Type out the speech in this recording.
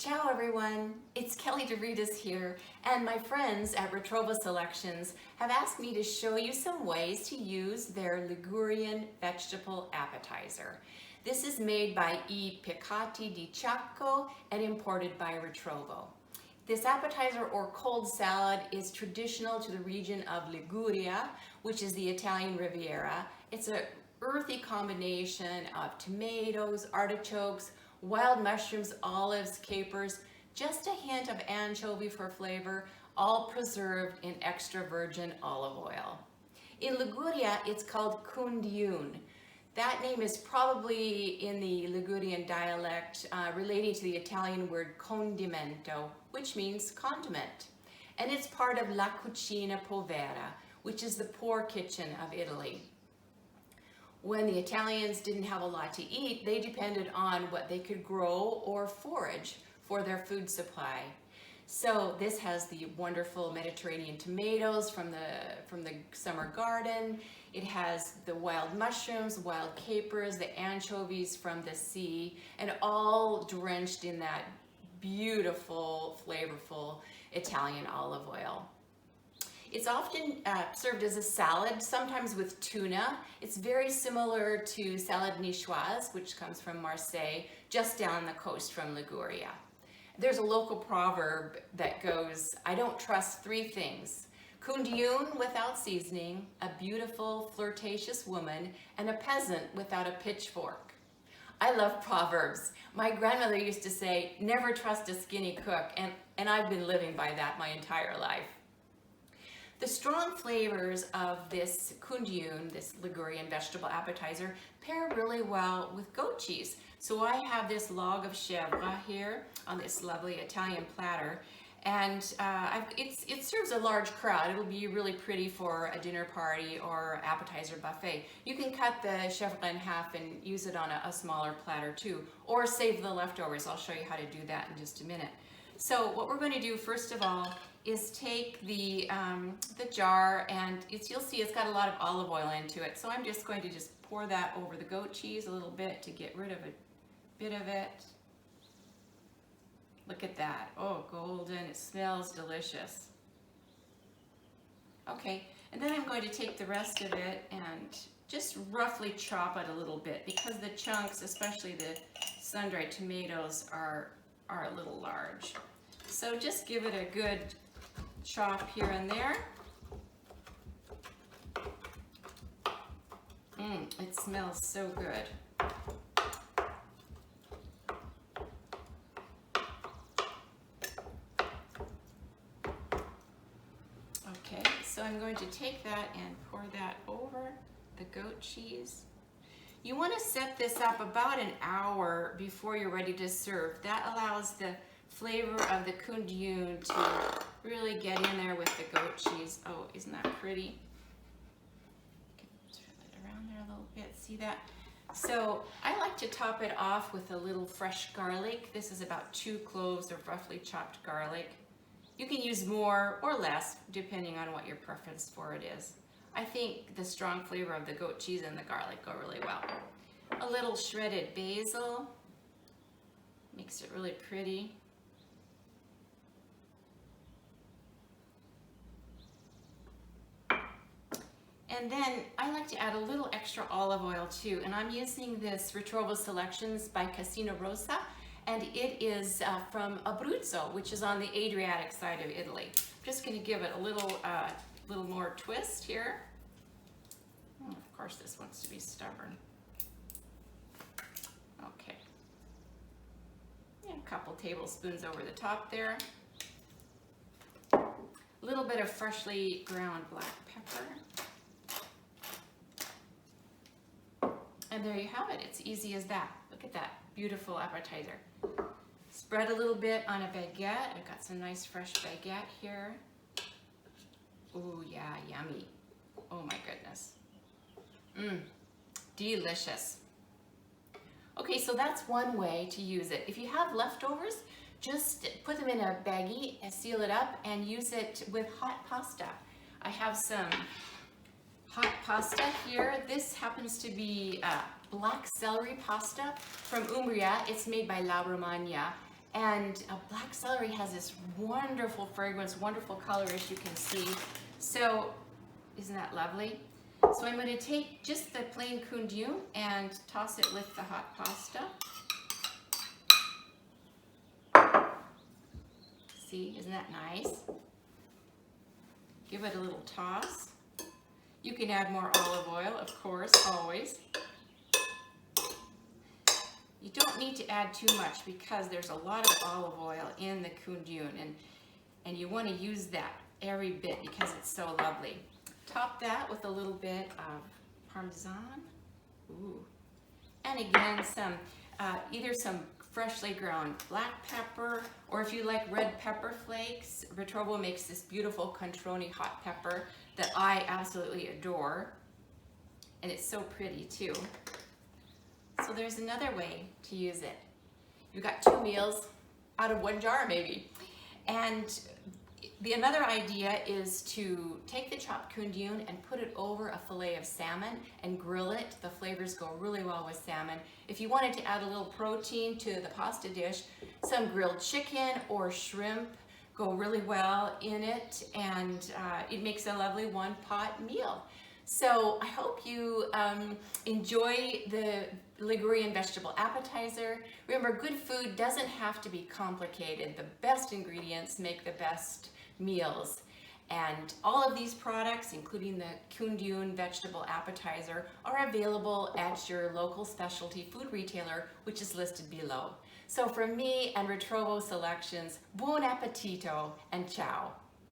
Ciao everyone, it's Kelly DeRitas here, and my friends at Ritrovo Selections have asked me to show you some ways to use their Ligurian vegetable appetizer. This is made by I Piccati di Ciacco and imported by Ritrovo. This appetizer or cold salad is traditional to the region of Liguria, which is the Italian Riviera. It's an earthy combination of tomatoes, artichokes, wild mushrooms, olives, capers, just a hint of anchovy for flavor, all preserved in extra virgin olive oil. In Liguria, it's called Cundiun. That name is probably in the Ligurian dialect relating to the Italian word condimento, which means condiment. And it's part of La Cucina Povera, which is the poor kitchen of Italy. When the Italians didn't have a lot to eat, they depended on what they could grow or forage for their food supply. So this has the wonderful Mediterranean tomatoes from the summer garden. It has the wild mushrooms, wild capers, the anchovies from the sea, and all drenched in that beautiful, flavorful Italian olive oil. It's often served as a salad, sometimes with tuna. It's very similar to salad niçoise, which comes from Marseille, just down the coast from Liguria. There's a local proverb that goes, I don't trust three things: Cundiun without seasoning, a beautiful, flirtatious woman, and a peasant without a pitchfork. I love proverbs. My grandmother used to say, never trust a skinny cook, and I've been living by that my entire life. The strong flavors of this Cundiun, this Ligurian vegetable appetizer, pair really well with goat cheese. So I have this log of chèvre here on this lovely Italian platter, and it serves a large crowd. It'll be really pretty for a dinner party or appetizer buffet. You can cut the chèvre in half and use it on a smaller platter too, or save the leftovers. I'll show you how to do that in just a minute. So what we're going to do first of all is take the jar, and you'll see it's got a lot of olive oil into it. So I'm just going to pour that over the goat cheese a little bit to get rid of a bit of it. Look at that. Oh, golden. It smells delicious. Okay, and then I'm going to take the rest of it and just roughly chop it a little bit, because the chunks, especially the sun-dried tomatoes, are a little large. So just give it a good chop here and there. It smells so good. Okay, so I'm going to take that and pour that over the goat cheese. You want to set this up about an hour before you're ready to serve. That allows the flavor of the Cundiun to really get in there with the goat cheese. Oh, isn't that pretty? Turn it around there a little bit. See that? So I like to top it off with a little fresh garlic. This is about 2 cloves of roughly chopped garlic. You can use more or less depending on what your preference for it is. I think the strong flavor of the goat cheese and the garlic go really well. A little shredded basil makes it really pretty. And then I like to add a little extra olive oil too, and I'm using this Ritrovo Selections by Casino Rosa, and it is from Abruzzo, which is on the Adriatic side of Italy. I'm just going to give it a little more twist here. Of course, this wants to be stubborn. Okay. And a couple tablespoons over the top there. A little bit of freshly ground black pepper. And there you have it. It's easy as that. Look at that beautiful appetizer. Spread a little bit on a baguette. I've got some nice fresh baguette here. Ooh, yeah, yummy. Oh my goodness. Delicious. Okay, so that's one way to use it. If you have leftovers, just put them in a baggie and seal it up and use it with hot pasta. I have some hot pasta here. This happens to be black celery pasta from Umbria. It's made by La Romagna, And black celery has this wonderful fragrance, wonderful color, as you can see. So, isn't that lovely? So I'm going to take just the plain cundiun and toss it with the hot pasta. See, isn't that nice? Give it a little toss. You can add more olive oil, of course, always. You don't need to add too much because there's a lot of olive oil in the cundiun, and you want to use that every bit because it's so lovely. Top that with a little bit of Parmesan. Ooh. And again, some either some freshly ground black pepper, or if you like red pepper flakes, Ritrovo makes this beautiful Controni hot pepper that I absolutely adore. And it's so pretty too. So there's another way to use it. You've got 2 meals out of 1 jar maybe. And another idea is to take the chopped cundiun and put it over a fillet of salmon and grill it. The flavors go really well with salmon. If you wanted to add a little protein to the pasta dish, some grilled chicken or shrimp go really well in it, and it makes a lovely one-pot meal. So I hope you enjoy the Ligurian vegetable appetizer. Remember, good food doesn't have to be complicated. The best ingredients make the best meals. And all of these products, including the Cundiun vegetable appetizer, are available at your local specialty food retailer, which is listed below. So from me and Ritrovo Selections, buon appetito and ciao.